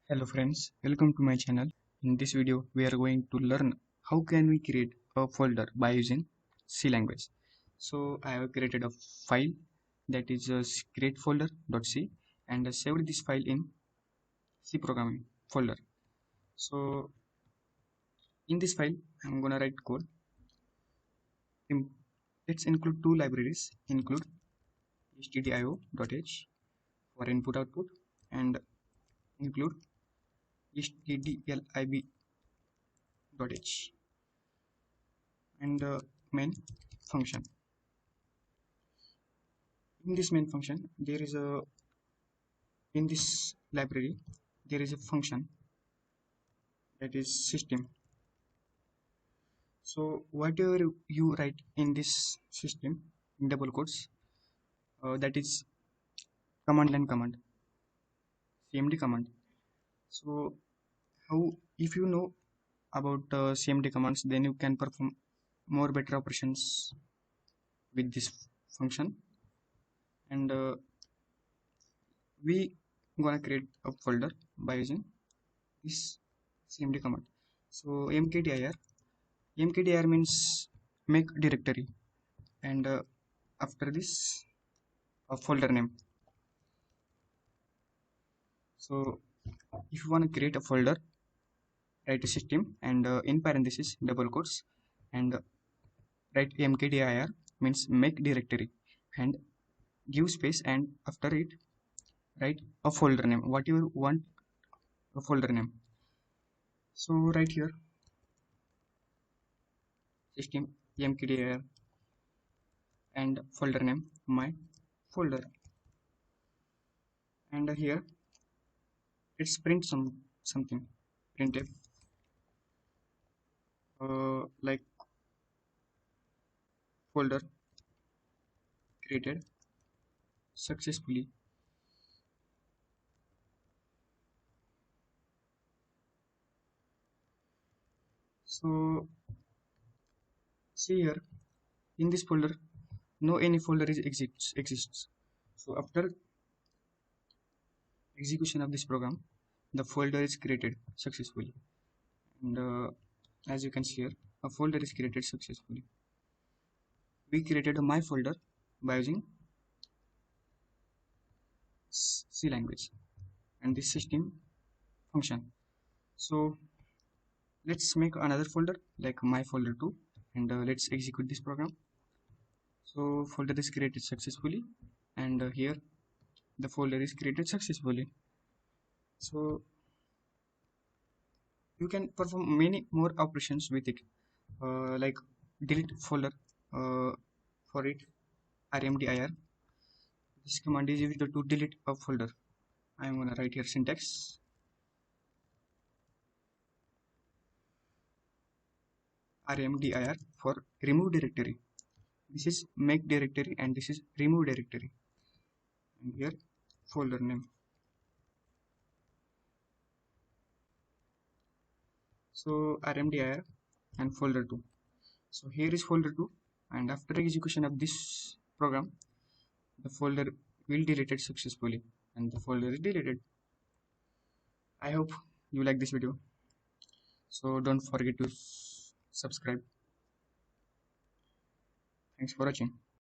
Hello friends, welcome to my channel. In this video, we are going to learn how can we create a folder by using C language. So I have created a file that is a create folder.c and I saved this file in C programming folder. So in this file, I'm gonna write code. Let's include two libraries. Include stdio.h for input output and include stdlib.h and the main function. In this main function, there is a in this library there is a function that is system. So whatever you write in this system in double quotes, that is command line command, cmd command. So how if you know about cmd commands, then you can perform more better operations with this function. And we gonna create a folder by using this cmd command. So mkdir means make directory, and after this a folder name. So if you want to create a folder, write a system and in parenthesis double quotes and write mkdir means make directory and give space, and after it write a folder name whatever you want a folder name. So right here system mkdir and folder name my folder, and here let's print something printf like folder created successfully. So see here in this folder no any folder exists. So after execution of this program, the folder is created successfully, and as you can see here a folder is created successfully. We created a my folder by using C language and this system function. So let's make another folder like my folder 2, and let's execute this program. So folder is created successfully, and here the folder is created successfully. So you can perform many more operations with it, like delete folder. For it rmdir, this command is used to delete a folder. I'm gonna write here syntax rmdir for remove directory. This is make directory and this is remove directory, and here folder name. So rmdir and folder 2. So here is folder 2, and after execution of this program the folder will deleted successfully and the folder is deleted. I hope you like this video, so don't forget to subscribe. Thanks for watching.